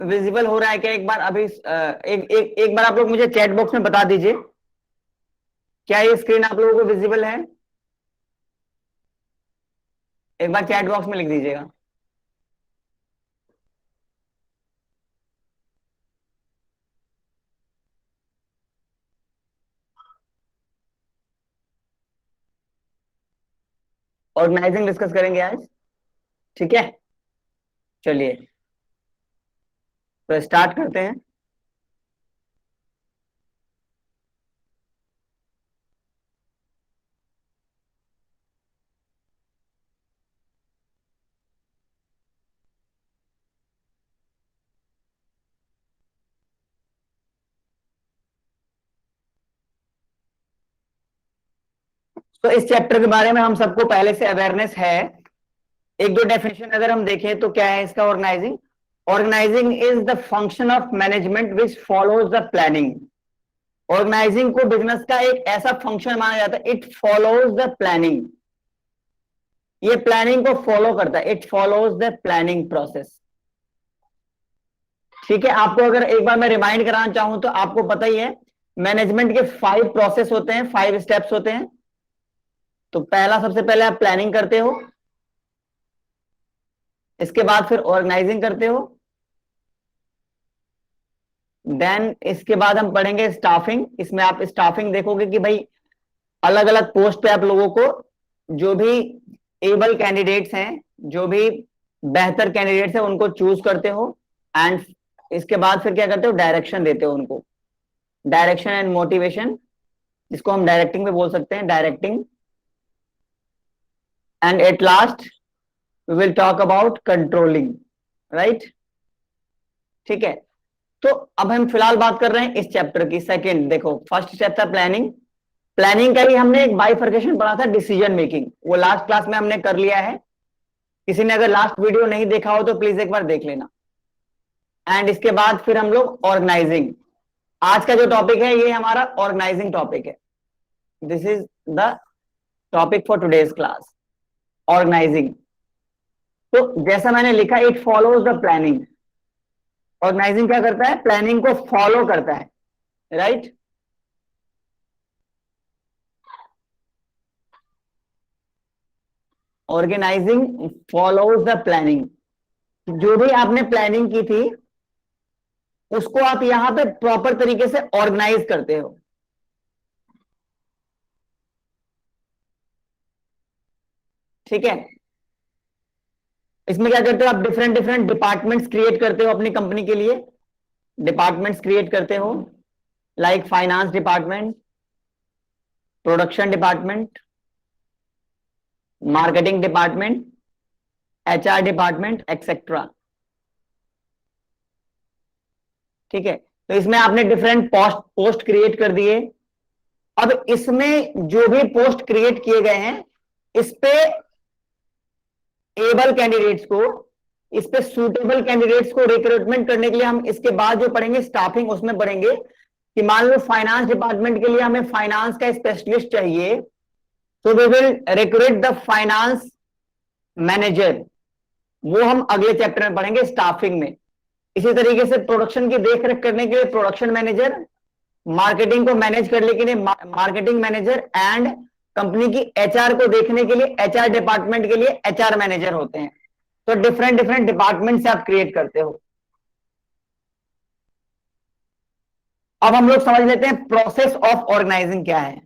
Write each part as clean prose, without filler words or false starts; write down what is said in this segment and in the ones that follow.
Visible हो रहा है क्या? एक बार अभी एक बार आप लोग मुझे चैट बॉक्स में बता दीजिए, क्या ये स्क्रीन आप लोगों को विजिबल है? एक बार चैट बॉक्स में लिख दीजिएगा। ऑर्गेनाइजिंग डिस्कस करेंगे आज, ठीक है? चलिए तो स्टार्ट करते हैं। तो इस चैप्टर के बारे में हम सबको पहले से अवेयरनेस है। एक दो डेफिनेशन अगर हम देखें तो क्या है इसका? Organising, organising is the function of management which follows the planning. Organising को बिजनेस का एक ऐसा फंक्शन माना जाता है, इट फॉलोज द प्लानिंग। ये प्लानिंग को फॉलो करता है, it follows the planning process. ठीक है, आपको अगर एक बार मैं रिमाइंड कराना चाहूं तो आपको पता ही है, मैनेजमेंट के 5 प्रोसेस होते हैं, 5 स्टेप्स होते हैं। तो पहला, सबसे पहले आप प्लानिंग करते हो, इसके बाद फिर ऑर्गेनाइजिंग करते हो, देन इसके बाद हम पढ़ेंगे स्टाफिंग। इसमें आप स्टाफिंग देखोगे कि भाई अलग अलग पोस्ट पे आप लोगों को जो भी एबल कैंडिडेट्स हैं, जो भी बेहतर कैंडिडेट्स हैं, उनको चूज करते हो। एंड इसके बाद फिर क्या करते हो? डायरेक्शन देते हो उनको, डायरेक्शन एंड मोटिवेशन, जिसको हम डायरेक्टिंग में बोल सकते हैं, directing. And at last we will talk about controlling, right? ठीक है, तो अब हम फिलहाल बात कर रहे हैं इस चैप्टर की। सेकंड देखो, फर्स्ट स्टेप था प्लानिंग। प्लानिंग का ही हमने एक बाइफर्केशन पढ़ा था, डिसीजन मेकिंग, वो लास्ट क्लास में हमने कर लिया है। किसी ने अगर लास्ट वीडियो नहीं देखा हो तो प्लीज एक बार देख लेना। एंड इसके बाद फिर हम लोग ऑर्गेनाइजिंग, आज का जो टॉपिक है ये हमारा ऑर्गेनाइजिंग टॉपिक है। This is the topic for today's class, organising. तो जैसा मैंने लिखा, it follows the planning. Organising क्या करता है? प्लानिंग को फॉलो करता है, right? Organising follows the planning. जो भी आपने प्लानिंग की थी उसको आप यहां पे प्रॉपर तरीके से ऑर्गेनाइज करते हो। ठीक है, इसमें क्या करते हो आप? डिफरेंट डिफरेंट डिपार्टमेंट्स क्रिएट करते हो अपनी कंपनी के लिए। डिपार्टमेंट्स क्रिएट करते हो, like finance department, production department, marketing department, HR department, etcetera. ठीक है, तो इसमें आपने डिफरेंट पोस्ट पोस्ट क्रिएट कर दिए। अब इसमें जो भी पोस्ट क्रिएट किए गए हैं, इस पे एबल कैंडिडेट्स को, इस पे सूटेबल कैंडिडेट्स को रिक्रूटमेंट करने के लिए हम इसके बाद जो पढ़ेंगे स्टाफिंग, उसमें पढ़ेंगे कि मान लो फाइनेंस डिपार्टमेंट के लिए हमें फाइनेंस का स्पेशलिस्ट चाहिए, तो we will recruit the finance manager. वो हम अगले चैप्टर में पढ़ेंगे स्टाफिंग में। इसी तरीके से प्रोडक्शन की देखरेख करने के लिए प्रोडक्शन मैनेजर, मार्केटिंग को मैनेज करने के लिए मार्केटिंग मैनेजर, एंड कंपनी की एचआर को देखने के लिए एचआर डिपार्टमेंट के लिए एचआर मैनेजर होते हैं। तो डिफरेंट डिफरेंट डिपार्टमेंट से आप क्रिएट करते हो। अब हम लोग समझ लेते हैं प्रोसेस ऑफ ऑर्गेनाइजिंग क्या है।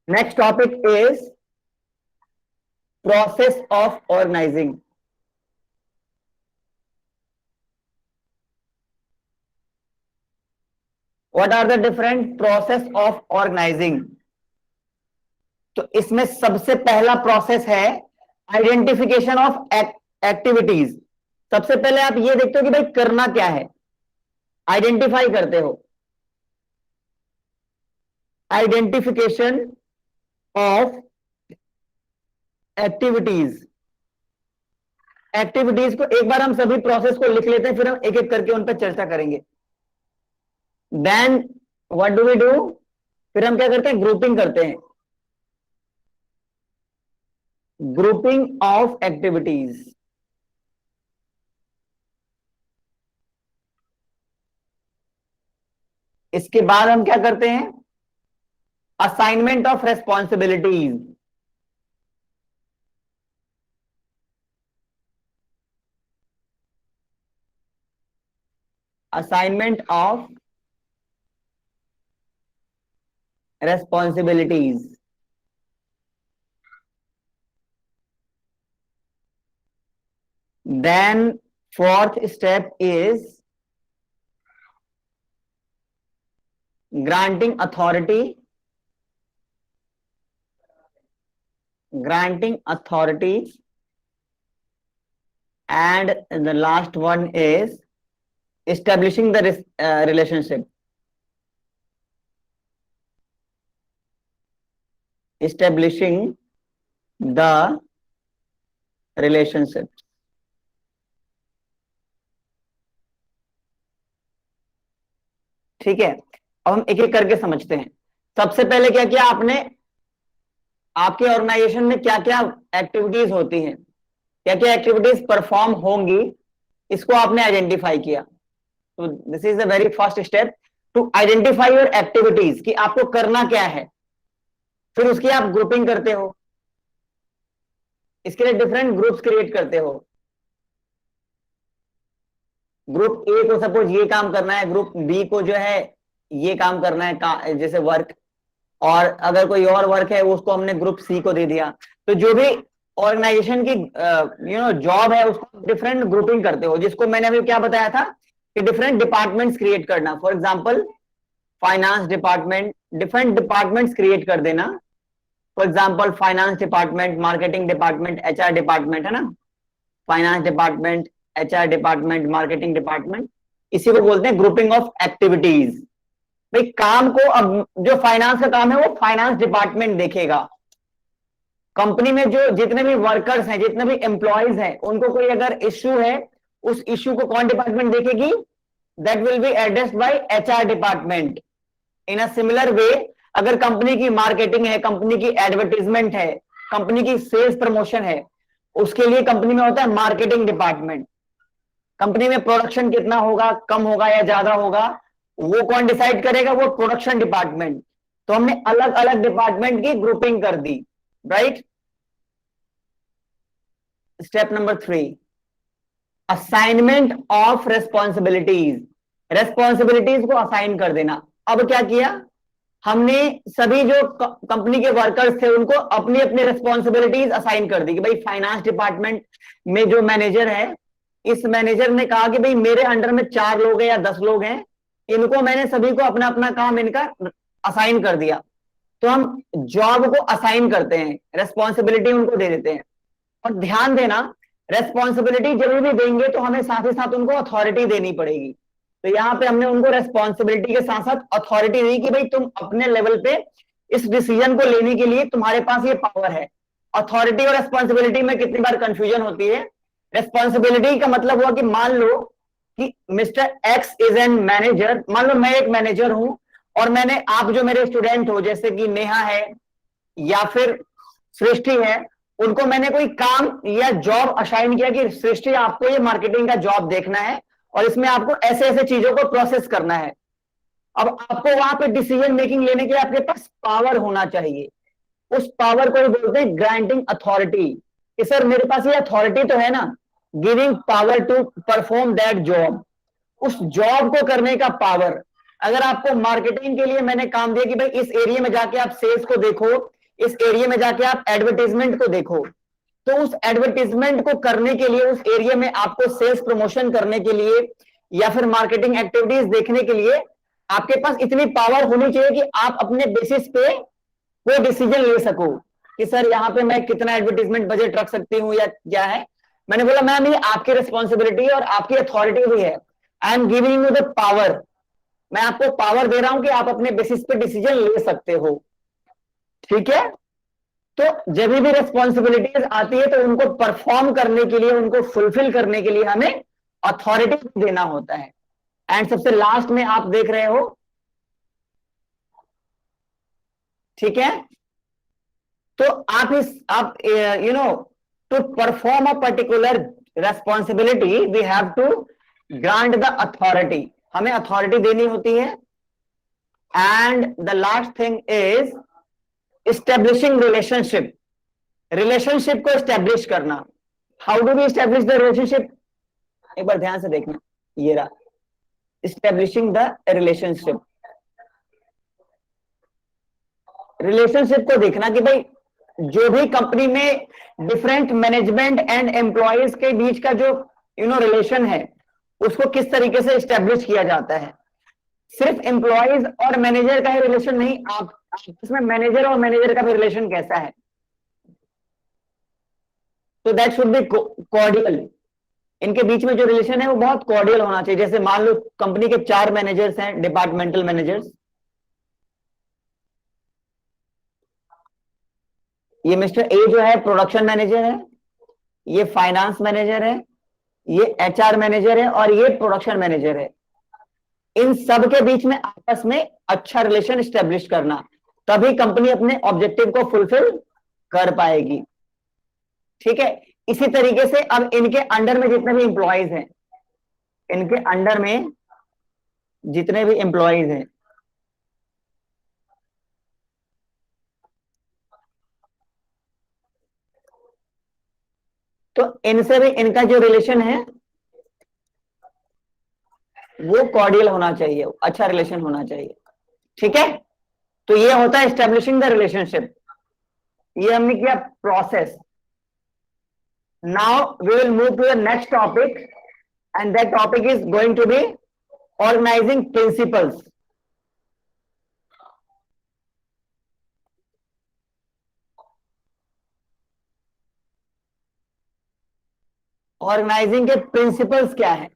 Next topic is process of organising. What are the different process of organising? तो इसमें सबसे पहला प्रोसेस है आइडेंटिफिकेशन ऑफ एक्टिविटीज। सबसे पहले आप ये देखते हो कि भाई करना क्या है, आइडेंटिफाई करते हो। Identification of activities. एक्टिविटीज को एक बार हम सभी प्रोसेस को लिख लेते हैं, फिर हम एक एक करके उन पर चर्चा करेंगे। Then what do we do? फिर हम क्या करते हैं? ग्रुपिंग करते हैं, ग्रुपिंग ऑफ एक्टिविटीज। इसके बाद हम क्या करते हैं, assignment of responsibilities. Assignment of responsibilities. Then fourth step is granting authority. And the last one is establishing the relationship. Establishing the relationship. ठीक है, अब हम एक एक करके समझते हैं। सबसे पहले क्या किया आपने, आपके ऑर्गेनाइजेशन में क्या क्या एक्टिविटीज होती हैं, क्या क्या एक्टिविटीज परफॉर्म होंगी, इसको आपने आइडेंटिफाई किया। तो this is the very first step to identify your activities, कि आपको करना क्या है। फिर उसकी आप ग्रुपिंग करते हो, इसके लिए डिफरेंट ग्रुप्स क्रिएट करते हो। ग्रुप ए को सपोज ये काम करना है, ग्रुप बी को जो है ये काम करना है, जैसे वर्क, और अगर कोई और वर्क है उसको हमने ग्रुप सी को दे दिया। तो जो भी ऑर्गेनाइजेशन की जॉब है उसको डिफरेंट ग्रुपिंग करते हो, जिसको मैंने अभी क्या बताया था कि डिफरेंट डिपार्टमेंट्स क्रिएट करना। For example finance department, different departments create कर देना। For example finance department, marketing department, HR department, है ना, finance department, HR department, marketing department, इसी को बोलते हैं ग्रुपिंग ऑफ एक्टिविटीज। भाई काम को, अब जो फाइनेंस का काम है वो फाइनेंस डिपार्टमेंट देखेगा। कंपनी में जो जितने भी वर्कर्स हैं, जितने भी एम्प्लॉयज हैं, उनको कोई अगर इश्यू है, उस इश्यू को कौन डिपार्टमेंट देखेगी, that will be addressed by HR department. In a similar way अगर कंपनी की मार्केटिंग है, कंपनी की एडवर्टीजमेंट है, कंपनी की सेल्स प्रमोशन है, उसके लिए कंपनी में होता है मार्केटिंग डिपार्टमेंट। कंपनी में प्रोडक्शन कितना होगा, कम होगा या ज्यादा होगा, वो कौन डिसाइड करेगा, वो प्रोडक्शन डिपार्टमेंट। तो हमने अलग अलग डिपार्टमेंट की ग्रुपिंग कर दी, right. Step number 3, assignment of responsibilities. Responsibilities को असाइन कर देना। अब क्या किया हमने, सभी जो कंपनी के वर्कर्स थे उनको अपनी अपनी रेस्पॉन्सिबिलिटीज असाइन कर दी कि भाई फाइनेंस डिपार्टमेंट में जो मैनेजर है, इस मैनेजर ने कहा कि भाई मेरे अंडर में 4 लोग हैं या 10 लोग हैं, इनको मैंने सभी को अपना अपना काम इनका असाइन कर दिया। तो हम जॉब को असाइन करते हैं, रेस्पॉन्सिबिलिटी उनको दे देते हैं। और ध्यान देना, रेस्पॉन्सिबिलिटी जरूर भी देंगे तो हमें साथ ही साथ उनको अथॉरिटी देनी पड़ेगी। तो यहाँ पे हमने उनको रेस्पॉन्सिबिलिटी के साथ साथ अथॉरिटी दी कि भाई तुम अपने लेवल पे इस डिसीजन को लेने के लिए तुम्हारे पास ये पावर है। अथॉरिटी और रेस्पॉन्सिबिलिटी में कितनी बार कंफ्यूजन होती है। रेस्पॉन्सिबिलिटी का मतलब हुआ कि मान लो कि mister x is an manager, मान लो मैं एक मैनेजर हूं और मैंने, आप जो मेरे स्टूडेंट हो जैसे कि नेहा है या फिर सृष्टि है, उनको मैंने कोई काम या जॉब असाइन किया कि सृष्टि आपको ये मार्केटिंग का जॉब देखना है और इसमें आपको ऐसे ऐसे चीजों को प्रोसेस करना है। अब आपको वहां पे डिसीजन मेकिंग लेने के लिए आपके पास पावर होना चाहिए। उस पावर को बोलते हैं ग्रांटिंग अथॉरिटी, कि सर मेरे पास ये अथॉरिटी तो है ना, giving power to perform that job, उस जॉब को करने का पावर। अगर आपको मार्केटिंग के लिए मैंने काम दिया कि भाई इस एरिया में जाके आप सेल्स को देखो, इस एरिया में जाके आप एडवर्टीजमेंट को देखो, तो उस एडवर्टीजमेंट को करने के लिए, उस एरिया में आपको सेल्स प्रमोशन करने के लिए या फिर मार्केटिंग एक्टिविटीज देखने के लिए आपके पास इतनी पावर होनी चाहिए कि आप अपने बेसिस पे कोई डिसीजन ले सको कि सर यहाँ पे मैं कितना एडवर्टीजमेंट बजट रख सकती हूँ या क्या है। मैंने बोला मैम ये आपकी रिस्पॉन्सिबिलिटी और आपकी अथॉरिटी भी है, I am giving you the power, मैं आपको पावर दे रहा हूं कि आप अपने बेसिस पे डिसीजन ले सकते हो, ठीक है। तो जब भी रिस्पॉन्सिबिलिटीज आती है तो उनको परफॉर्म करने के लिए, उनको फुलफिल करने के लिए हमें अथॉरिटी देना होता है। एंड सबसे लास्ट में आप देख रहे हो, ठीक है, तो आप to perform a particular responsibility we have to grant the authority, हमें अथॉरिटी देनी होती है and the last thing is establishing relationship, relationship को एस्टेब्लिश करना। How do we establish the relationship, एक बार ध्यान से देखना, ये रहा एस्टेब्लिशिंग द रिलेशनशिप। रिलेशनशिप को देखना कि भाई जो भी कंपनी में डिफरेंट मैनेजमेंट एंड एम्प्लॉयज के बीच का जो रिलेशन है उसको किस तरीके से एस्टेब्लिश किया जाता है। सिर्फ एम्प्लॉयज और मैनेजर का ही रिलेशन नहीं, आप इसमें मैनेजर और मैनेजर का भी रिलेशन कैसा है, तो दैट शुड बी कॉर्डियल। इनके बीच में जो रिलेशन है वो बहुत कॉर्डियल होना चाहिए। जैसे मान लो कंपनी के 4 मैनेजर्स हैं, डिपार्टमेंटल मैनेजर्स। ये मिस्टर ए जो है प्रोडक्शन मैनेजर है, ये फाइनेंस मैनेजर है, ये एचआर मैनेजर है और ये प्रोडक्शन मैनेजर है। इन सब के बीच में आपस में अच्छा रिलेशन एस्टेब्लिश करना, तभी कंपनी अपने ऑब्जेक्टिव को फुलफिल कर पाएगी। ठीक है, इसी तरीके से अब इनके अंडर में जितने भी एम्प्लॉयज हैं, इनके अंडर में जितने भी एम्प्लॉयज हैं, तो इनसे भी इनका जो रिलेशन है वो कॉर्डियल होना चाहिए, अच्छा रिलेशन होना चाहिए। ठीक है, तो ये होता है एस्टेब्लिशिंग द रिलेशनशिप। ये हमने किया process. Now we will move to the next topic and that topic is going to be organising principles. Organising के प्रिंसिपल्स क्या है?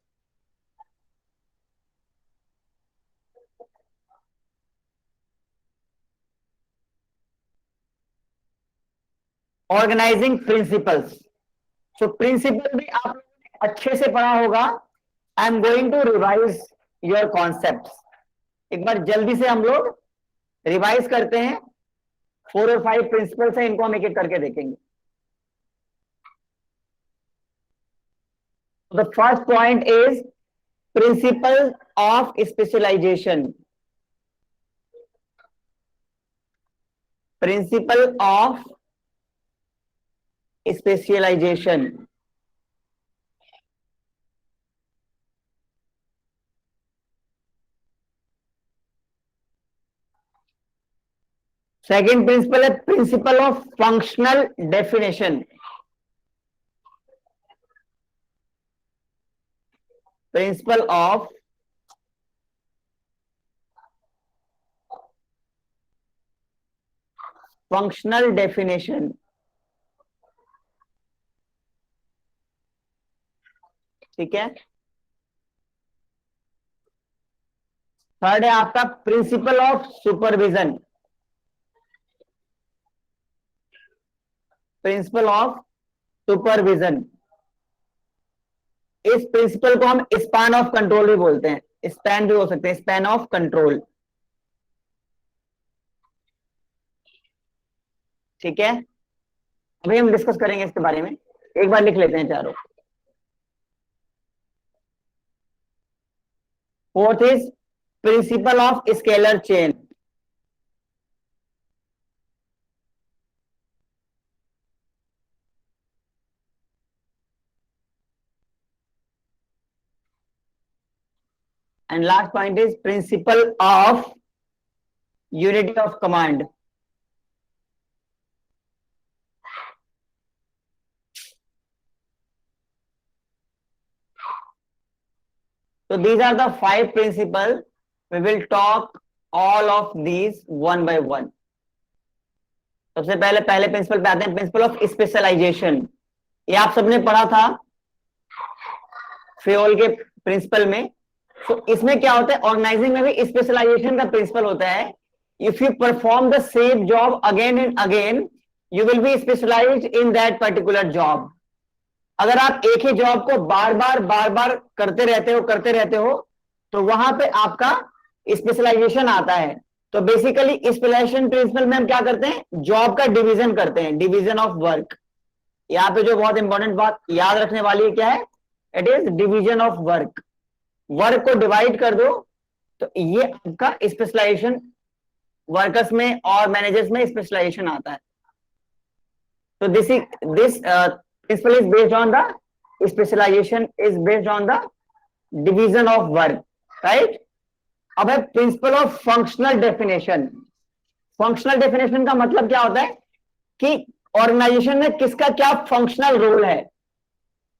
ऑर्गेनाइजिंग प्रिंसिपल्स, सो प्रिंसिपल भी आप अच्छे से पढ़ा होगा। I am going to revise your concept. एक बार जल्दी से हम लोग रिवाइज करते हैं। 4 और 5 प्रिंसिपल्स हैं, इनको हम एक एक करके देखेंगे। The first point is principle of specialization. Principle of specialization, second principle है principle of functional definition. Principle of functional definition. ठीक है, थर्ड है आपका principle of supervision. Principle of supervision, इस प्रिंसिपल को हम स्पैन ऑफ कंट्रोल भी बोलते हैं, स्पैन भी हो सकते हैं, स्पैन ऑफ कंट्रोल। ठीक है, अभी हम डिस्कस करेंगे इसके बारे में, एक बार लिख लेते हैं चारों। Fourth is principle of scalar chain. And last point is principle of unity of command. So these are the 5 principles. We will talk all of these one by one. सबसे पहले पहले प्रिंसिपल पे आते हैं, प्रिंसिपल ऑफ स्पेशलाइजेशन। ये आप सबने पढ़ा था फेयोल के प्रिंसिपल में। तो इसमें क्या होता है, ऑर्गेनाइजिंग में भी स्पेशलाइजेशन का प्रिंसिपल होता है। If you perform the same job again and again, you will be specialised in that particular job. अगर आप एक ही जॉब को बार बार करते रहते हो तो वहां पे आपका स्पेशलाइजेशन आता है। तो बेसिकली स्पेशलाइजेशन प्रिंसिपल में हम क्या करते हैं, जॉब का डिवीजन करते हैं, डिवीजन ऑफ वर्क। यहाँ पे जो बहुत इंपॉर्टेंट बात याद रखने वाली है क्या है, it is division of work. Work को डिवाइड कर दो तो ये आपका स्पेशलाइजेशन वर्कर्स में और मैनेजर्स में स्पेशलाइजेशन आता है। तो this principle is based on the specialisation is based on the division of work, right. अब है principle of functional definition. Functional definition का मतलब क्या होता है कि ऑर्गेनाइजेशन में किसका क्या फंक्शनल रोल है।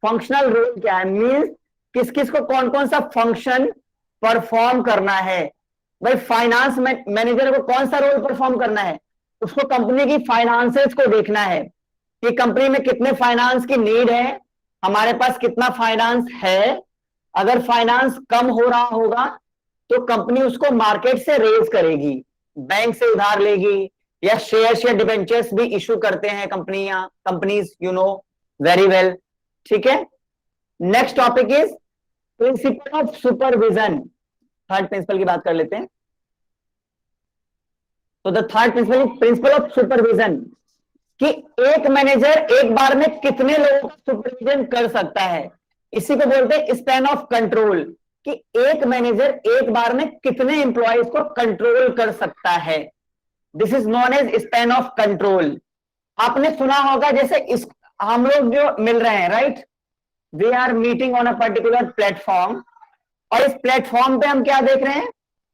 फंक्शनल रोल क्या है, मींस किस किस को कौन कौन सा फंक्शन परफॉर्म करना है। भाई फाइनेंस मैनेजर को कौन सा रोल परफॉर्म करना है, उसको कंपनी की फाइनेंसेस को देखना है कि कंपनी में कितने फाइनेंस की नीड है, हमारे पास कितना फाइनेंस है। अगर फाइनेंस कम हो रहा होगा तो कंपनी उसको मार्केट से रेज करेगी, बैंक से उधार लेगी, या शेयर्स या डिबेंचर्स भी इशू करते हैं companies, you know very well, ठीक है। Next topic is principle of supervision. Third principal की बात कर लेते हैं। तो the third principal is principle of supervision, कि एक मैनेजर एक बार में कितने लोगों का सुपरविजन कर सकता है। इसी को बोलते हैं स्पैन ऑफ कंट्रोल, कि एक मैनेजर एक बार में कितने एम्प्लॉयज को कंट्रोल कर सकता है। This is known as span of control. आपने सुना होगा जैसे हम लोग जो मिल रहे हैं, right, we are meeting on a particular platform, और इस प्लेटफॉर्म पे हम क्या देख रहे हैं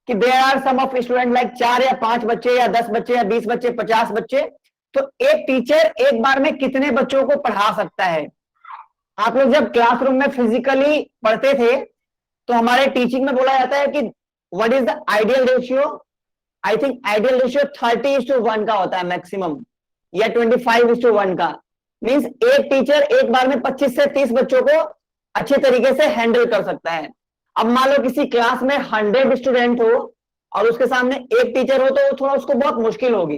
कि there are some of student like 4 या 5 बच्चे या 10 बच्चे या 20 बच्चे 50 बच्चे। तो एक टीचर एक बार में कितने बच्चों को पढ़ा सकता है। आप लोग जब क्लासरूम में फिजिकली पढ़ते थे तो हमारे टीचिंग में बोला जाता है कि what is the ideal ratio. I think ideal ratio 30:1 का होता है मैक्सिमम, या 25:1 का। मींस एक टीचर एक बार में 25 से 30 बच्चों को अच्छे तरीके से हैंडल कर सकता है। अब मान लो किसी क्लास में 100 स्टूडेंट हो और उसके सामने एक टीचर हो, तो थोड़ा उसको बहुत मुश्किल होगी,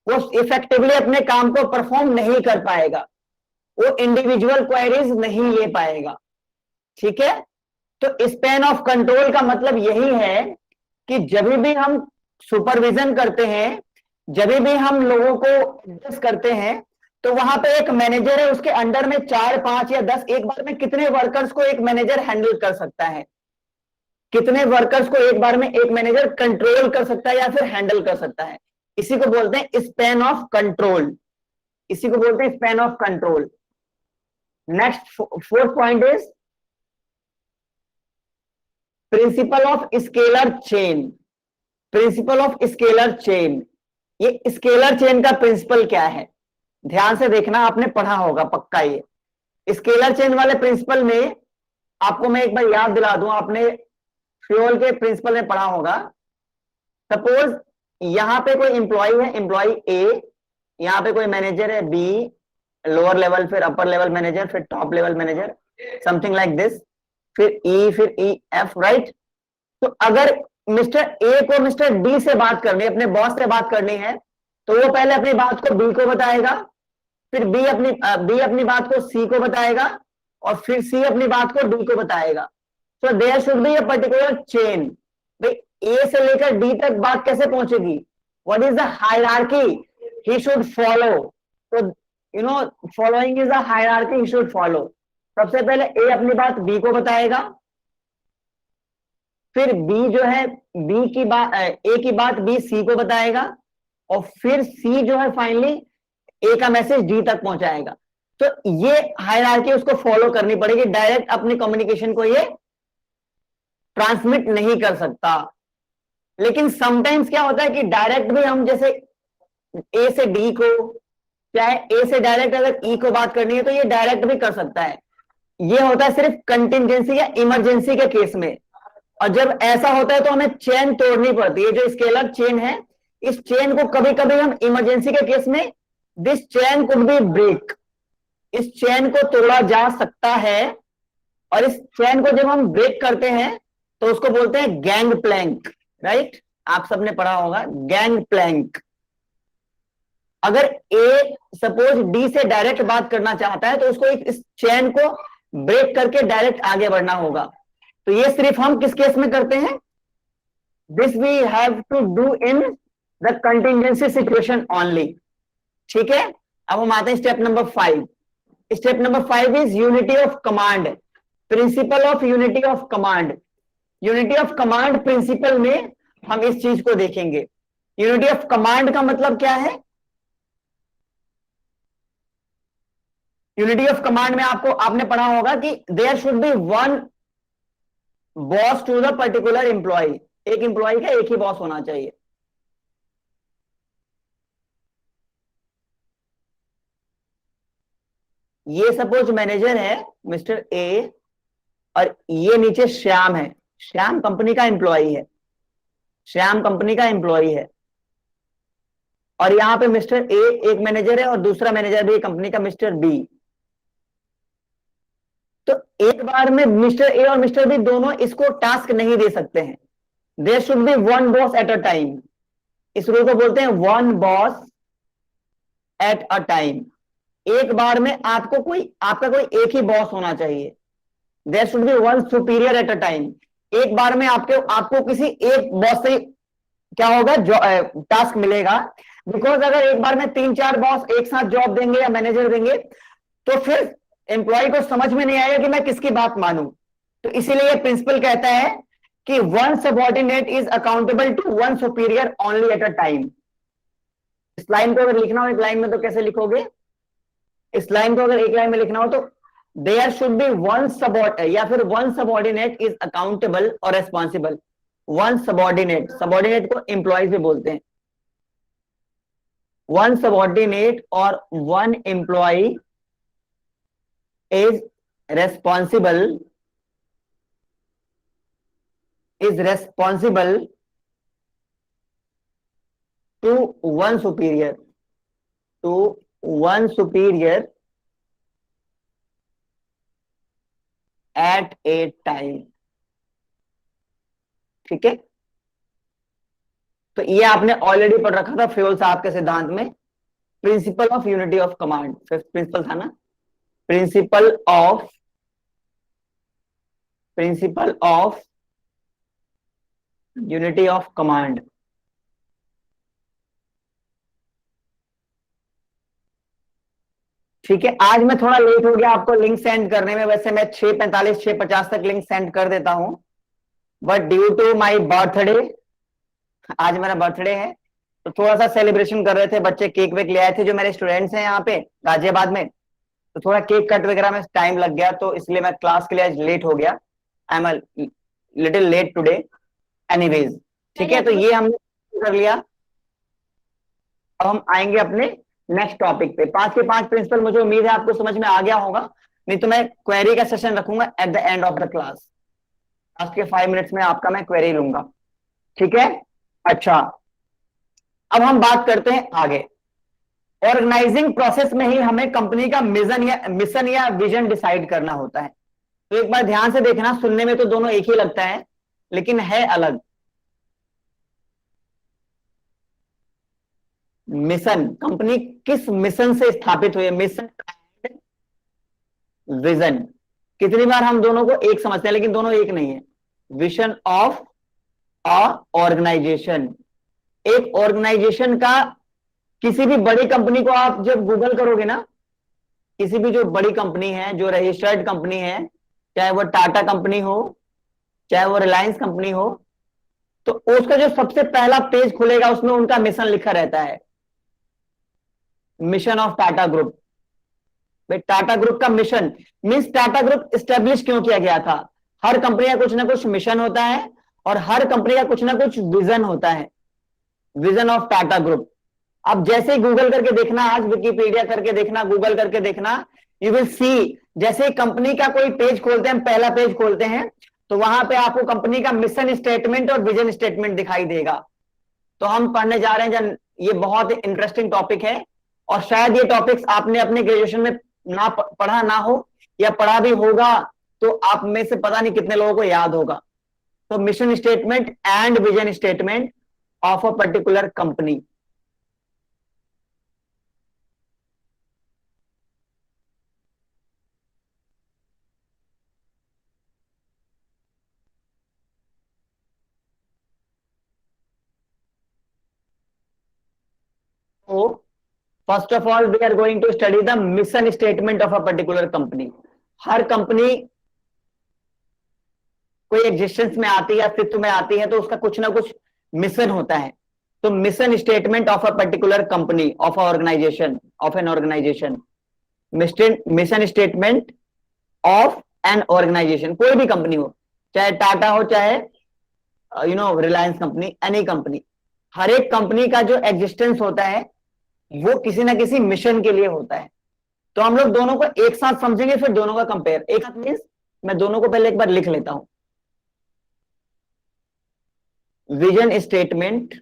वो इफेक्टिवली अपने काम को परफॉर्म नहीं कर पाएगा, वो इंडिविजुअल क्वेरीज नहीं ले पाएगा, ठीक है। तो स्पैन ऑफ कंट्रोल का मतलब यही है कि जब भी हम सुपरविजन करते हैं, जब भी हम लोगों को एडजस्ट करते हैं, तो वहां पे एक मैनेजर है, उसके अंडर में 4, 5 या 10, एक बार में कितने वर्कर्स को एक मैनेजर हैंडल कर सकता है, कितने वर्कर्स को एक बार में एक मैनेजर कंट्रोल कर सकता है या फिर हैंडल कर सकता है। इसी को बोलते हैं स्पैन ऑफ कंट्रोल, इसी को बोलते हैं span of control. Next fourth point is principle of scalar chain. Principle of scalar chain, ये स्केलर चेन का प्रिंसिपल क्या है, ध्यान से देखना, आपने पढ़ा होगा पक्का। ये स्केलर चेन वाले प्रिंसिपल में आपको मैं एक बार याद दिला दूं, आपने फ्यूल के प्रिंसिपल में पढ़ा होगा। सपोज यहां पे कोई एम्प्लॉय है, एम्प्लॉय ए, यहां पे कोई मैनेजर है बी, लोअर लेवल, फिर अपर लेवल मैनेजर, फिर top level manager, something like this, फिर ई, फिर ई एफ, राइट। तो अगर मिस्टर ए को मिस्टर डी से बात करनी है, अपने बॉस से बात करनी है, तो वो पहले अपनी बात को बी को बताएगा, फिर बी अपनी बात को सी को बताएगा, और फिर सी अपनी बात को डी को बताएगा। तो there should be a particular chain. भाई ए से लेकर डी तक बात कैसे पहुंचेगी, what is the hierarchy he should follow. तो you know following is the hierarchy he should follow. सबसे पहले ए अपनी बात बी को बताएगा, फिर बी जो है बी की बात ए की बात बी सी को बताएगा, और फिर सी जो है फाइनली ए का मैसेज डी तक पहुंचाएगा। तो ये हायरार्की उसको फॉलो करनी पड़ेगी, डायरेक्ट अपनी कम्युनिकेशन को ये ट्रांसमिट नहीं कर सकता। लेकिन समटाइम्स क्या होता है कि डायरेक्ट भी हम जैसे ए से डी को, चाहे ए से डायरेक्ट अगर ई को बात करनी है तो ये डायरेक्ट भी कर सकता है। ये होता है सिर्फ कंटिंजेंसी या इमरजेंसी के केस में, और जब ऐसा होता है तो हमें चेन तोड़नी पड़ती है। जो स्केलर चेन है, इस चेन को कभी कभी हम इमरजेंसी के केस में, this chain could be break, इस चेन को तोड़ा जा सकता है। और इस चेन को जब हम ब्रेक करते हैं तो उसको बोलते हैं गैंग प्लैंक, राइट। आप सबने पढ़ा होगा गैंग प्लैंक। अगर ए सपोज डी से डायरेक्ट बात करना चाहता है तो उसको इस चेन को ब्रेक करके डायरेक्ट आगे बढ़ना होगा। तो ये सिर्फ हम किस केस में करते हैं, this we have to do in the contingency situation only, ठीक है। अब हम आते हैं step number 5। Step number 5 is unity of command, principle of unity of command. Unity of command principle में हम इस चीज को देखेंगे। यूनिटी ऑफ कमांड का मतलब क्या है? यूनिटी ऑफ कमांड में आपने पढ़ा होगा कि there should be one boss to the particular employee. एक एम्प्लॉय का एक ही बॉस होना चाहिए। ये सपोज मैनेजर है मिस्टर ए, और ये नीचे श्याम है। श्याम कंपनी का एम्प्लॉय है, श्याम कंपनी का एम्प्लॉय है। और यहां पे मिस्टर ए एक मैनेजर है और दूसरा मैनेजर भी कंपनी का मिस्टर बी। तो एक बार में मिस्टर ए और मिस्टर बी दोनों इसको टास्क नहीं दे सकते हैं। There should be one boss at a time. इस रूल को बोलते हैं one boss at a time. एक बार में आपका कोई एक ही बॉस होना चाहिए। There should be one superior at a time. एक बार में आपको किसी एक बॉस से क्या होगा, टास्क मिलेगा। बिकॉज अगर एक बार में 3-4 बॉस एक साथ जॉब देंगे या मैनेजर देंगे तो फिर एम्प्लॉय को समझ में नहीं आएगा कि मैं किसकी बात मानूं। तो इसीलिए प्रिंसिपल कहता है कि one subordinate is accountable to one superior only at a time. इस लाइन को अगर लिखना हो एक लाइन में तो कैसे लिखोगे? इस लाइन को अगर एक लाइन में लिखना हो तो there should be one subordinate, या फिर वन सबऑर्डिनेट इज अकाउंटेबल और रेस्पॉन्सिबल। वन सबऑर्डिनेट, सबऑर्डिनेट को एम्प्लॉयज भी बोलते हैं। वन सबऑर्डिनेट और one employee is responsible to one superior at a time। ठीक है, तो ये आपने ऑलरेडी पढ़ रखा था फ्योल साहब के सिद्धांत में, principle of unity of command. Fifth principle था ना, principle of unity of command. ठीक है, आज मैं थोड़ा लेट हो गया आपको लिंक सेंड करने में। वैसे मैं 6:45 6:50 तक लिंक सेंड कर देता हूं, but due to my birthday, आज मेरा बर्थडे है तो थोड़ा सा सेलिब्रेशन कर रहे थे बच्चे, केक वेक ले आए थे जो मेरे स्टूडेंट्स हैं यहाँ पे गाजियाबाद में। तो थोड़ा केक कट वगैरह में टाइम लग गया, तो इसलिए मैं क्लास के लिए आज लेट हो गया। I am little late today anyways. ठीक है, तो ये हमने कर लिया। अब हम आएंगे अपने नेक्स्ट टॉपिक पे। 5 के 5 प्रिंसिपल मुझे उम्मीद है आपको समझ में आ गया होगा, नहीं तो मैं क्वेरी का सेशन रखूंगा at the end of the class. Last के 5 मिनट्स में आपका मैं क्वेरी लूंगा। ठीक है, अच्छा अब हम बात करते हैं आगे। ऑर्गेनाइजिंग प्रोसेस में ही हमें कंपनी का मिशन या विजन डिसाइड करना होता है। तो एक बार ध्यान से देखना, सुनने में तो दोनों एक ही लगता है लेकिन है अलग। मिशन, कंपनी किस मिशन से स्थापित हुई है, मिशन विजन। कितनी बार हम दोनों को एक समझते हैं लेकिन दोनों एक नहीं है। विजन ऑफ अ ऑर्गेनाइजेशन, एक ऑर्गेनाइजेशन का, किसी भी बड़ी कंपनी को आप जब गूगल करोगे ना, किसी भी जो बड़ी कंपनी है, जो रजिस्टर्ड कंपनी है, चाहे वो टाटा कंपनी हो चाहे वो रिलायंस कंपनी हो, तो उसका जो सबसे पहला पेज खुलेगा उसमें उनका मिशन लिखा रहता है, मिशन ऑफ टाटा ग्रुप। भाई टाटा ग्रुप का mission means Tata group establish क्यों किया गया था। हर कंपनी का कुछ ना कुछ मिशन होता है और हर कंपनी का कुछ ना कुछ विजन होता है, विजन ऑफ टाटा ग्रुप। अब जैसे ही गूगल करके देखना, आज विकिपीडिया करके देखना, गूगल करके देखना, यू विल सी, जैसे कंपनी का कोई पेज खोलते हैं, पहला पेज खोलते हैं, तो वहां पे आपको कंपनी का मिशन स्टेटमेंट और विजन स्टेटमेंट दिखाई देगा। तो हम पढ़ने जा रहे हैं, ये बहुत इंटरेस्टिंग टॉपिक है और शायद ये टॉपिक्स आपने अपने ग्रेजुएशन में ना पढ़ा ना हो, या पढ़ा भी होगा तो आप में से पता नहीं कितने लोगों को याद होगा। तो mission statement and vision statement of a particular company. तो first of all we are going to study the mission statement of a particular company. हर कंपनी कोई एग्जिस्टेंस में आती है, अस्तित्व में आती है, तो उसका कुछ ना कुछ मिशन होता है। तो mission statement of a particular company, of a organization, of an organization, mission statement of an organization, कोई भी कंपनी हो, चाहे टाटा हो, चाहे रिलायंस कंपनी, एनी कंपनी, हर एक कंपनी का जो एग्जिस्टेंस होता है वो किसी ना किसी मिशन के लिए होता है। तो हम लोग दोनों को एक साथ समझेंगे, फिर दोनों का कंपेयर। एक साथ मीन्स मैं दोनों को पहले एक बार लिख लेता हूं। Vision statement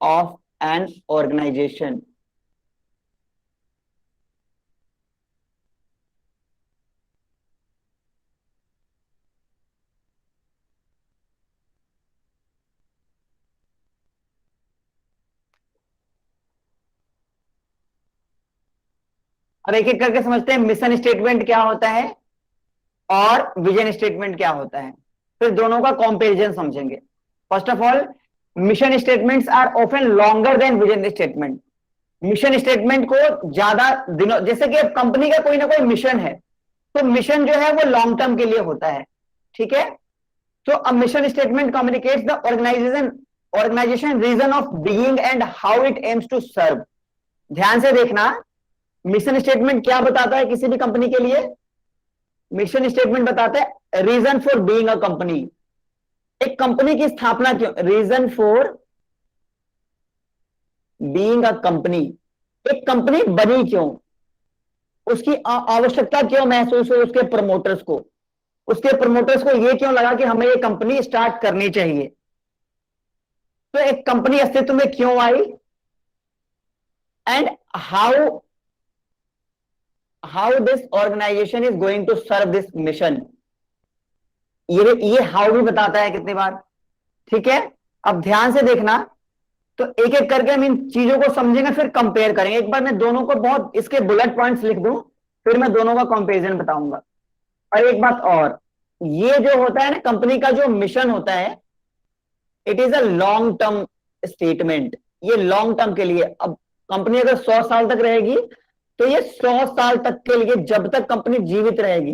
of an organization. अब एक एक करके समझते हैं, मिशन स्टेटमेंट क्या होता है और विजन स्टेटमेंट क्या होता है, फिर दोनों का कंपैरिजन समझेंगे। First of all, mission statements are often longer than vision statement. Mission statement को ज्यादा दिनों, जैसे कि कंपनी का कोई ना कोई मिशन है, तो मिशन जो है वो लॉन्ग टर्म के लिए होता है, ठीक है। तो a mission statement communicates the organization reason of being and how it aims to serve. ध्यान से देखना, मिशन स्टेटमेंट क्या बताता है किसी भी कंपनी के लिए? मिशन स्टेटमेंट बताता है reason for being a company, एक कंपनी की स्थापना क्यों, reason for being a company, एक कंपनी बनी क्यों, उसकी आवश्यकता क्यों महसूस हुई उसके प्रमोटर्स को, उसके प्रमोटर्स को यह क्यों लगा कि हमें ये कंपनी स्टार्ट करनी चाहिए, तो एक कंपनी अस्तित्व में क्यों आई, and how how this organization is going to serve this mission. ये हाउ भी बताता है कितनी बार, ठीक है। अब ध्यान से देखना, तो एक एक करके हम इन चीजों को समझेंगे, फिर कंपेयर करेंगे। एक बार मैं दोनों को बहुत इसके बुलेट पॉइंट्स लिख दूं, फिर मैं दोनों का कंपेरिजन बताऊंगा। और एक बात और, ये जो होता है ना कंपनी का जो मिशन होता है, it is a long term statement, ये लॉन्ग टर्म के लिए। अब कंपनी अगर 100 साल तक रहेगी, तो ये 100 साल तक के लिए, जब तक कंपनी जीवित रहेगी,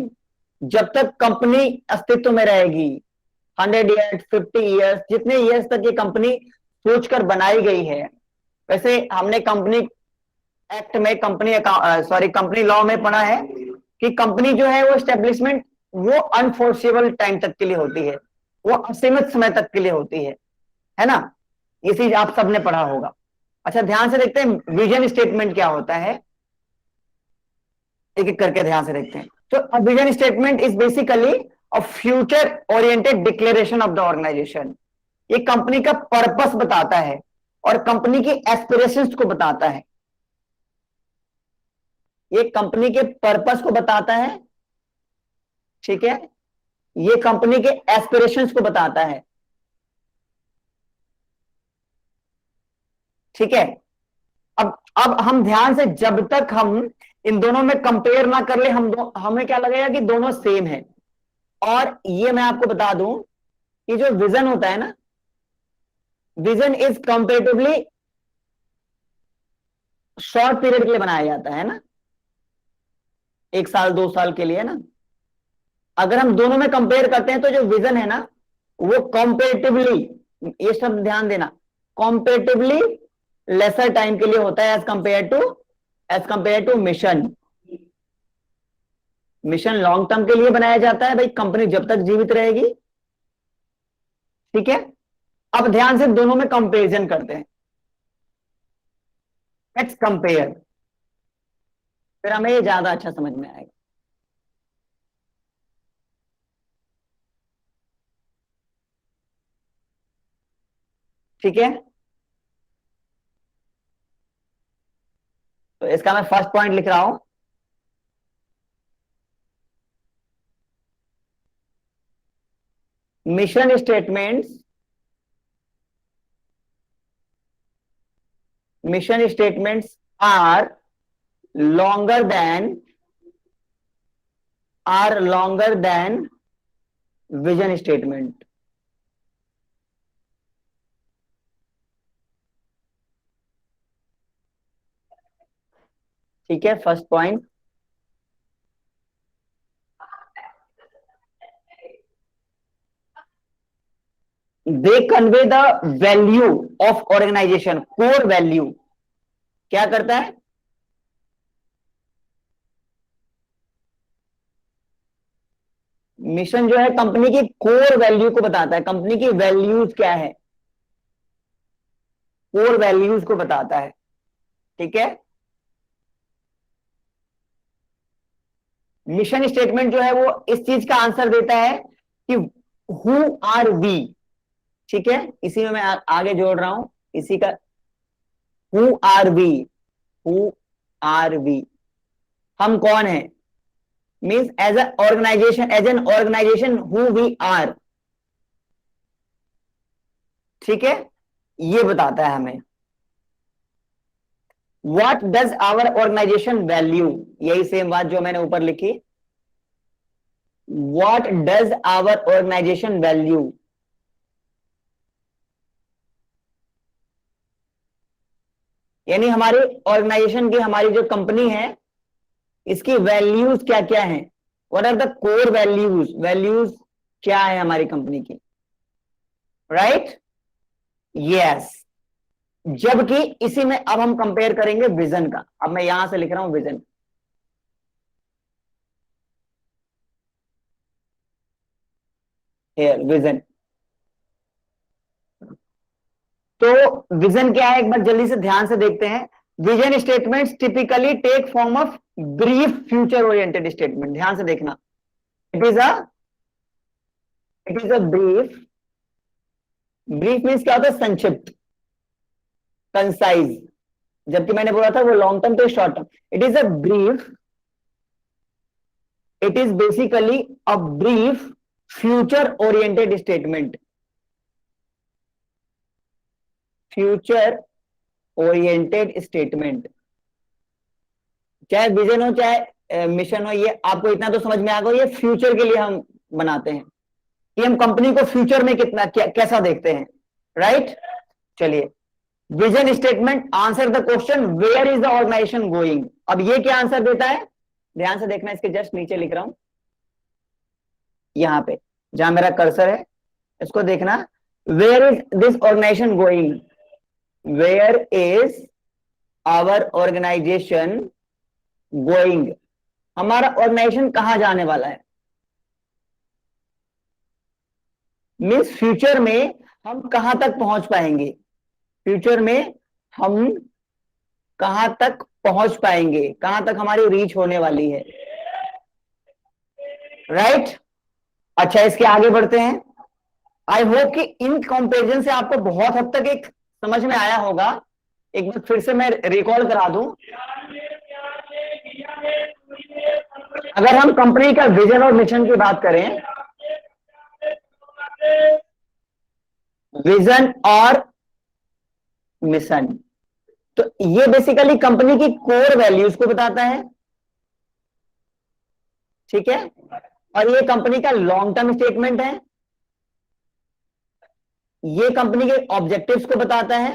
जब तक कंपनी अस्तित्व में रहेगी, 100 ईयर्स, 50 ईयर्स, जितने ईयर्स तक ये कंपनी सोचकर बनाई गई है। वैसे हमने कंपनी एक्ट में, कंपनी लॉ में पढ़ा है कि कंपनी जो है वो एस्टेब्लिशमेंट वो अनफोर्सेबल टाइम तक के लिए होती है, वो असीमित समय तक के लिए होती है ना। ये चीज आप सबने पढ़ा होगा। अच्छा, ध्यान से देखते हैं विजन स्टेटमेंट क्या होता है, एक एक करके ध्यान से देखते हैं। तो vision statement is basically a future oriented declaration of the organization. ये कंपनी का पर्पस बताता है और कंपनी की एस्पिरेशंस को बताता है। ये कंपनी के पर्पस को बताता है, ठीक है, ये कंपनी के एस्पिरेशंस को बताता है, ठीक है। अब हम ध्यान से, जब तक हम इन दोनों में कंपेयर ना कर ले, हमें क्या लगेगा कि दोनों सेम है। और ये मैं आपको बता दूं कि जो विजन होता है ना, vision is comparatively short period के लिए बनाया जाता है ना, 1 साल 2 साल के लिए ना। अगर हम दोनों में कंपेयर करते हैं, तो जो विजन है ना, वो कंपेरेटिवली, ये सब ध्यान देना, कंपेरेटिवली लेसर टाइम के लिए होता है as compare to mission. Mission long term के लिए बनाया जाता है भाई, कंपनी जब तक जीवित रहेगी, ठीक है। अब ध्यान से दोनों में कंपेरिजन करते हैं, लेट्स कंपेयर, फिर हमें ये ज्यादा अच्छा समझ में आएगा। ठीक है, तो इसका मैं फर्स्ट पॉइंट लिख रहा हूं, mission statements, mission statements are longer than are longer than vision statement। ठीक है, first point, they convey the value of organization, core value क्या करता है? मिशन जो है कंपनी की कोर वैल्यू को बताता है, कंपनी की वैल्यूज क्या है, कोर वैल्यूज को बताता है। ठीक है, मिशन स्टेटमेंट जो है वो इस चीज का आंसर देता है कि हु आर वी। ठीक है, इसी में मैं आगे जोड़ रहा हूं इसी का, who are we, who are we, हम कौन है, means as a organization, as an organization who we are. ठीक है, ये बताता है हमें। What does our organization value, यही सेम बात जो मैंने ऊपर लिखी, what does our organization value, यानी हमारे ऑर्गेनाइजेशन की, हमारी जो कंपनी है इसकी वैल्यूज क्या क्या हैं, what are the core values, values क्या है हमारी कंपनी की, राइट? यस। जबकि इसी में अब हम कंपेयर करेंगे विजन का, अब मैं यहां से लिख रहा हूं विजन। हियर विजन, तो विजन क्या है एक बार जल्दी से ध्यान से देखते हैं। Vision statements typically take form of brief future oriented statement, ध्यान से देखना। It is a, it is a brief, brief means क्या होता है, संक्षिप्त, कंसाइज, जबकि मैंने बोला था वो लॉन्ग टर्म तो short term. It is a brief, it is basically a brief future oriented statement, future oriented statement, चाहे विजन हो चाहे मिशन हो, ये आपको इतना तो समझ में आ गया, ये फ्यूचर के लिए हम बनाते हैं कि हम कंपनी को फ्यूचर में कितना कैसा देखते हैं, राइट? चलिए, vision statement answer the question where is the organization going. अब ये क्या आंसर देता है, ध्यान से देखना, इसके जस्ट नीचे लिख रहा हूं, यहां पे जहां मेरा कर्सर है इसको देखना, where is this organization going, where is our organization going, हमारा ऑर्गेनाइजेशन कहां जाने वाला है, मीन्स फ्यूचर में हम कहां तक पहुंच पाएंगे, फ्यूचर में हम कहां तक पहुंच पाएंगे, कहां तक हमारी रीच होने वाली है, राइट? अच्छा, इसके आगे बढ़ते हैं। आई होप कि इन कंपेरिजन से आपको बहुत हद तक एक समझ में आया होगा। एक बार फिर से मैं रिकॉल करा दूं, अगर हम कंपनी का विजन और मिशन की बात करें, विजन और मिशन, तो ये बेसिकली कंपनी की कोर वैल्यूज को बताता है। ठीक है, और ये कंपनी का लॉन्ग टर्म स्टेटमेंट है, ये कंपनी के ऑब्जेक्टिव्स को बताता है,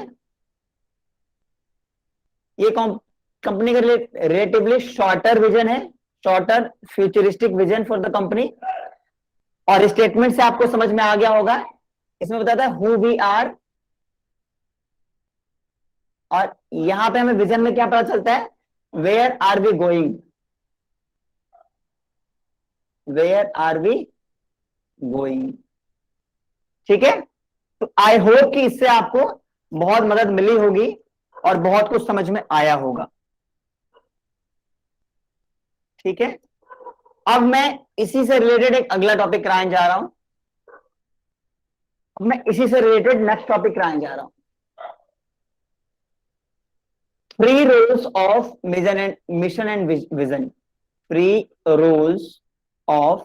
ये कंपनी का रिलेटिवली शॉर्टर विजन है, shorter futuristic vision for the company. और स्टेटमेंट से आपको समझ में आ गया होगा, इसमें बताता है हु वी आर, और यहां पे हमें विजन में क्या पता चलता है, where are we going, where are we going. ठीक है, तो आई होप कि इससे आपको बहुत मदद मिली होगी और बहुत कुछ समझ में आया होगा। ठीक है, अब मैं इसी से रिलेटेड एक अगला टॉपिक कराने जा रहा हूं, अब मैं इसी से रिलेटेड नेक्स्ट टॉपिक कराने जा रहा हूं, 3 roles of mission and vision, 3 roles of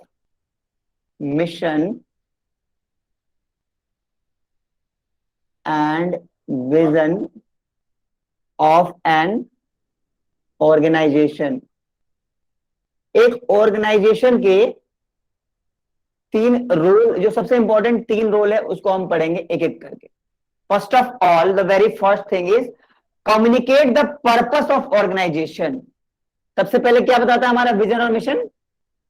mission and vision of an organization। एक ऑर्गेनाइजेशन के 3 रोल, जो सबसे इंपॉर्टेंट 3 रोल है उसको हम पढ़ेंगे एक एक करके। First of all, the very first thing is communicate the purpose of organization. सबसे पहले क्या बताता है हमारा विजन और मिशन,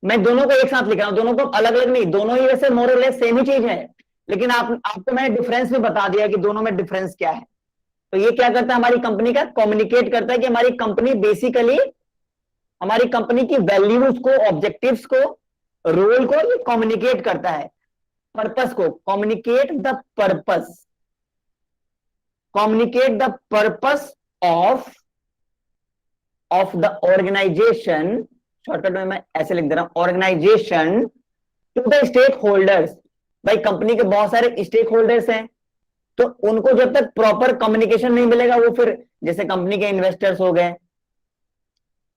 मैं दोनों को एक साथ लिख रहा हूं, दोनों को अलग अलग नहीं, दोनों ही वैसे मोर और लेस सेम ही चीज है, लेकिन आपको मैंने डिफरेंस भी बता दिया कि दोनों में डिफरेंस क्या है। तो ये क्या करता है हमारी कंपनी का, कम्युनिकेट करता है कि हमारी कंपनी बेसिकली हमारी कंपनी की वैल्यूज को, ऑब्जेक्टिव्स को, रोल को ये कम्युनिकेट करता है। पर्पस को, communicate the purpose, communicate the purpose of the organization, shortcut में मैं ऐसे लिख दे रहा हूं, organization to the stakeholders. भाई कंपनी के बहुत सारे स्टेक होल्डर्स हैं, तो उनको जब तक प्रॉपर कम्युनिकेशन नहीं मिलेगा, वो फिर जैसे कंपनी के इन्वेस्टर्स हो गए,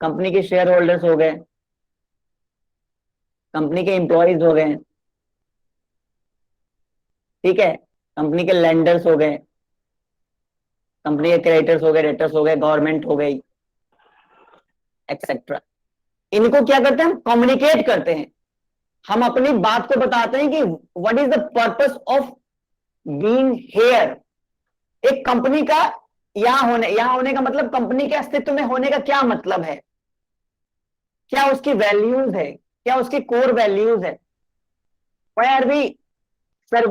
कंपनी के शेयर होल्डर्स हो गए, कंपनी के एम्प्लॉयज हो गए, ठीक है, कंपनी के लेंडर्स हो गए, कंपनी के क्रेडिटर्स हो गए, डेटर्स हो गए, गवर्नमेंट हो गई, एक्सेट्रा। इनको क्या करते हैं, हम कम्युनिकेट करते हैं, हम अपनी बात को बताते हैं कि what is the purpose of being here. एक कंपनी का यहां होने का मतलब, कंपनी के अस्तित्व में होने का क्या मतलब है, क्या उसकी वैल्यूज है, क्या उसकी कोर वैल्यूज है, why are we sir,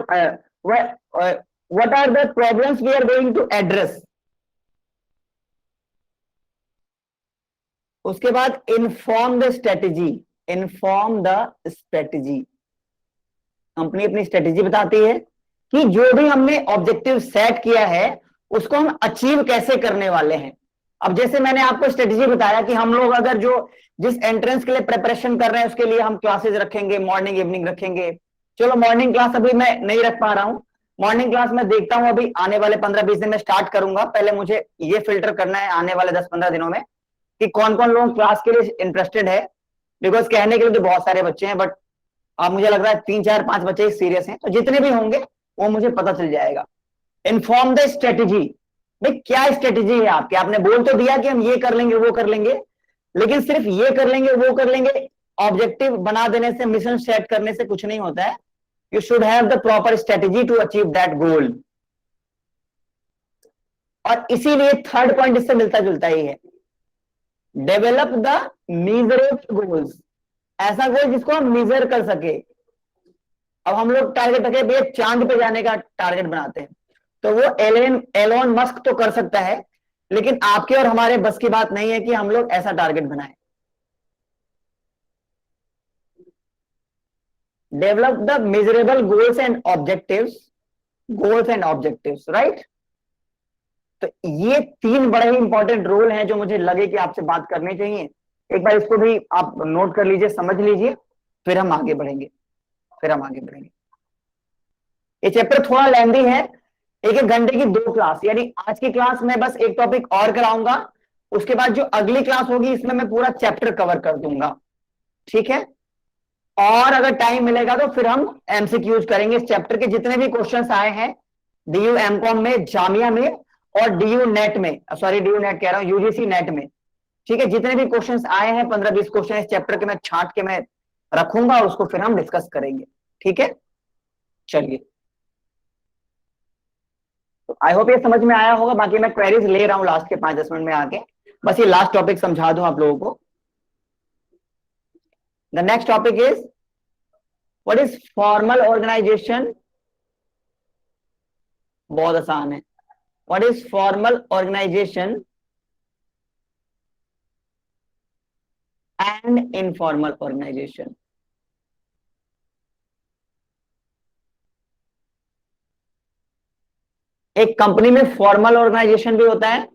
what are the problems we are going to address. उसके बाद inform the strategy, inform the strategy, company अपनी स्ट्रेटेजी बताती है कि जो भी हमने ऑब्जेक्टिव सेट किया है उसको हम अचीव कैसे करने वाले हैं। अब जैसे मैंने आपको स्ट्रेटेजी बताया कि हम लोग अगर जो जिस एंट्रेंस के लिए प्रिपरेशन कर रहे हैं उसके लिए हम क्लासेस रखेंगे, मॉर्निंग इवनिंग रखेंगे। चलो मॉर्निंग क्लास अभी मैं नहीं रख पा रहा हूं, मॉर्निंग क्लास मैं देखता हूं अभी आने वाले 15-20 दिन में स्टार्ट करूंगा। पहले मुझे ये फिल्टर करना है आने वाले 10-15 दिनों में कि कौन कौन लोग क्लास के लिए इंटरेस्टेड है, बिकॉज कहने के लिए तो बहुत सारे बच्चे हैं, बट अब मुझे लग रहा है 3-4-5 बच्चे सीरियस हैं, तो जितने भी होंगे वो मुझे पता चल जाएगा। इन्फॉर्म द स्ट्रेटेजी, भाई क्या स्ट्रेटेजी है आपकी, आपने बोल तो दिया कि हम ये कर लेंगे वो कर लेंगे, लेकिन सिर्फ ये कर लेंगे वो कर लेंगे ऑब्जेक्टिव बना देने से, मिशन सेट करने से कुछ नहीं होता है। You should have the proper strategy to achieve that goal. और इसीलिए थर्ड पॉइंट इससे मिलता जुलता ही है, डेवलप द मीजरेबल गोल्स, ऐसा गोल जिसको हम मेजर कर सके। अब हम लोग टारगेट रखे भैया चांद पे जाने का टारगेट बनाते हैं, तो वो एलोन मस्क तो कर सकता है, लेकिन आपके और हमारे बस की बात नहीं है कि हम लोग ऐसा टारगेट बनाएं। Develop the measurable goals and objectives, goals and objectives, right. तो ये 3 बड़े ही इंपॉर्टेंट रोल हैं जो मुझे लगे कि आपसे बात करनी चाहिए। एक बार इसको भी आप नोट कर लीजिए, समझ लीजिए, फिर हम आगे बढ़ेंगे, फिर हम आगे बढ़ेंगे। ये चैप्टर थोड़ा लेंदी है, 1-1 घंटे की 2 क्लास, यानी आज की क्लास में बस एक टॉपिक और कराऊंगा, उसके बाद जो अगली क्लास होगी इसमें मैं पूरा चैप्टर कवर कर दूंगा, ठीक है। और अगर टाइम मिलेगा तो फिर हम एमसीक्यूज करेंगे इस चैप्टर के, जितने भी क्वेश्चंस आए हैं डीयू एमकॉम में, जामिया में और डीयू नेट में, सॉरी डीयू नेट कह रहा हूं, यूजीसी नेट में, ठीक है। जितने भी क्वेश्चंस आए हैं 15-20 क्वेश्चन इस चैप्टर के मैं छांट के मैं रखूंगा और उसको फिर हम डिस्कस करेंगे, ठीक है। चलिए, तो आई होप ये समझ में आया होगा। बाकी मैं क्वेरीज ले रहा हूं लास्ट के 5-10 मिनट में आके, बस ये लास्ट टॉपिक समझा दूं आप लोगों को। The next topic is what is formal organization. बहुत आसान है, what is formal organization and informal organization. एक कंपनी में फॉर्मल ऑर्गेनाइजेशन भी होता है,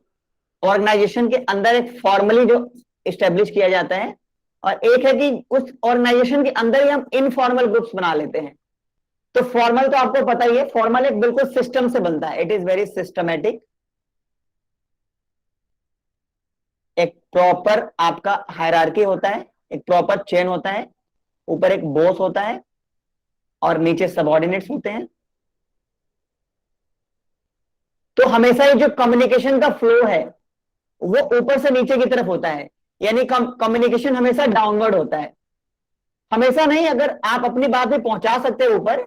ऑर्गेनाइजेशन के अंदर एक फॉर्मली जो इस्टेब्लिश किया जाता है, और एक है कि उस ऑर्गेनाइजेशन के अंदर ही हम इनफॉर्मल ग्रुप्स बना लेते हैं। तो फॉर्मल तो आपको पता ही है, फॉर्मल एक बिल्कुल सिस्टम से बनता है, इट इज वेरी सिस्टमेटिक। एक प्रॉपर आपका हायरार्की होता है, एक प्रॉपर चेन होता है, ऊपर एक बॉस होता है और नीचे सबऑर्डिनेट्स होते हैं। तो हमेशा ये जो कम्युनिकेशन का फ्लो है वो ऊपर से नीचे की तरफ होता है, यानी कम्युनिकेशन हमेशा डाउनवर्ड होता है। हमेशा नहीं, अगर आप अपनी बात भी पहुंचा सकते हैं ऊपर,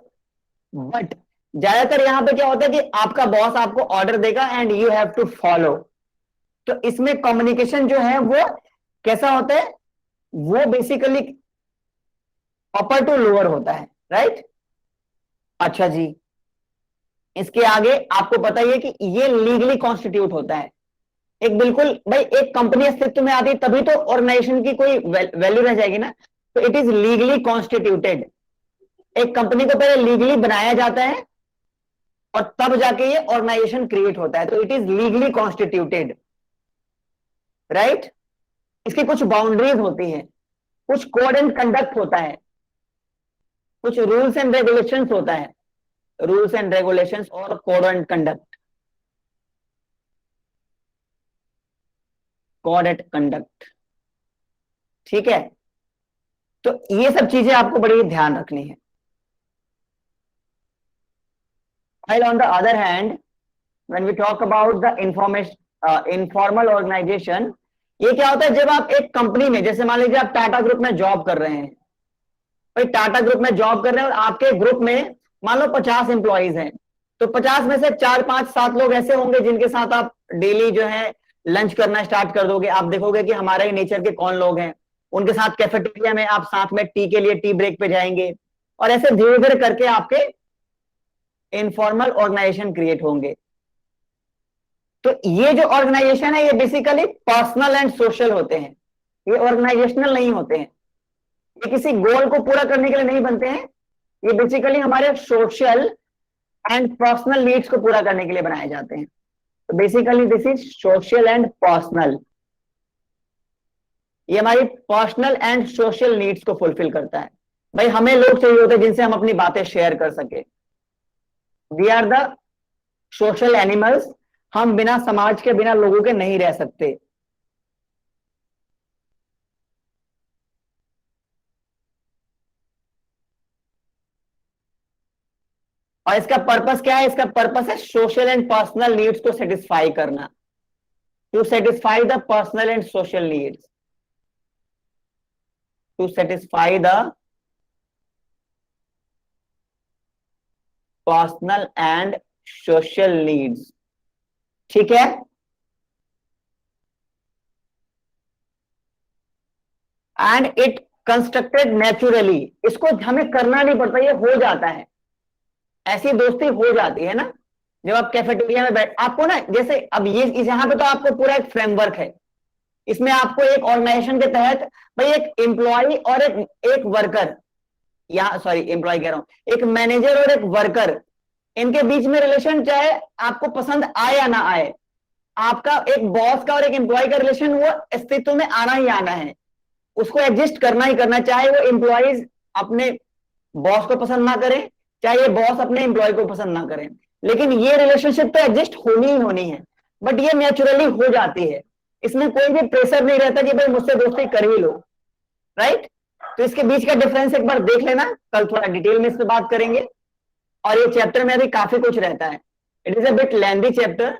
बट ज्यादातर यहां पे क्या होता है कि आपका बॉस आपको ऑर्डर देगा and you have to follow. तो इसमें कम्युनिकेशन जो है वो कैसा होता है, वो बेसिकली अपर टू लोअर होता है, राइट। अच्छा जी, इसके आगे आपको पता ही है कि ये लीगली कॉन्स्टिट्यूट होता है। एक बिल्कुल भाई, एक कंपनी अस्तित्व में आती तभी तो ऑर्गेनाइजेशन की कोई वैल्यू रह जाएगी ना। तो इट इज लीगली कॉन्स्टिट्यूटेड। एक कंपनी को पहले लीगली बनाया जाता है और तब जाके ये ऑर्गेनाइजेशन क्रिएट होता है। तो it is legally constituted, right. इसकी कुछ बाउंड्रीज होती हैं, कुछ कोड एंड कंडक्ट होता है, कुछ रूल्स एंड रेगुलेशंस होता है, रूल्स एंड रेगुलेशंस और code and conduct, code and conduct, ठीक है। तो ये सब चीजें आपको बड़ी ध्यान रखनी है। While on the other hand, when we talk about the information informal organization, ये क्या होता है, जब आप एक कंपनी में, जैसे मान लीजिए आप टाटा ग्रुप में जॉब कर रहे हैं, भाई टाटा ग्रुप में जॉब कर रहे हैं और आपके ग्रुप में मान लो 50 एम्प्लॉइज हैं, तो 50 में से 4, 5, 7 लोग ऐसे होंगे जिनके साथ आप डेली जो है लंच करना स्टार्ट कर दोगे। आप देखोगे कि हमारे नेचर के कौन लोग हैं, उनके साथ कैफेटेरिया में आप साथ में टी के लिए टी ब्रेक पे जाएंगे, और ऐसे धीरे धीरे करके आपके इनफॉर्मल ऑर्गेनाइजेशन क्रिएट होंगे। तो ये जो ऑर्गेनाइजेशन है ये बेसिकली पर्सनल एंड सोशल होते हैं, ये ऑर्गेनाइजेशनल नहीं होते हैं, ये किसी गोल को पूरा करने के लिए नहीं बनते हैं, ये बेसिकली हमारे सोशल एंड पर्सनल नीड्स को पूरा करने के लिए बनाए जाते हैं। तो basically this is social and personal, ये हमारी पर्सनल एंड सोशल नीड्स को फुलफिल करता है। भाई हमें लोग चाहिए होते हैं जिनसे हम अपनी बातें शेयर कर सके। We are the social animals, हम बिना समाज के, बिना लोगों के नहीं रह सकते। और इसका पर्पस क्या है, इसका पर्पस है सोशल एंड पर्सनल नीड्स को सेटिस्फाई करना, to satisfy the personal and social needs, to satisfy the personal and social needs, ठीक है। एंड इट कंस्ट्रक्टेड नेचुरली, इसको हमें करना नहीं पड़ता, ये हो जाता है, ऐसी दोस्ती हो जाती है ना। जब आप कैफेटेरिया में बैठ, आपको ना, जैसे अब ये यहां पे तो आपको पूरा एक फ्रेमवर्क है, इसमें आपको एक ऑर्गेनाइजेशन के तहत भाई एक एम्प्लॉय और एक वर्कर, या सॉरी एम्प्लॉय कह रहा हूं, एक मैनेजर और एक वर्कर, इनके बीच में रिलेशन चाहे आपको पसंद आए या ना आए, आपका एक बॉस का और एक एम्प्लॉय का रिलेशन वो अस्तित्व में आना ही आना है, उसको एग्जिस्ट करना ही करना, चाहे वो एम्प्लॉयज अपने बॉस को पसंद ना करें, चाहे ये बॉस अपने एम्प्लॉय को पसंद ना करें, लेकिन ये रिलेशनशिप तो एग्जिस्ट होनी ही होनी है। बट ये नेचुरली हो जाती है, इसमें कोई भी प्रेशर नहीं रहता कि भाई मुझसे दोस्ती कर ही लो, राइट। तो इसके बीच का डिफरेंस एक बार देख लेना, कल थोड़ा डिटेल में इस पर बात करेंगे। और ये चैप्टर में अभी काफी कुछ रहता है, it is a bit lengthy chapter,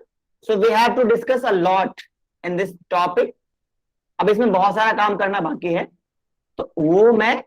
so we have to discuss a lot in this topic. अब इसमें बहुत सारा काम करना बाकी है, तो वो मैं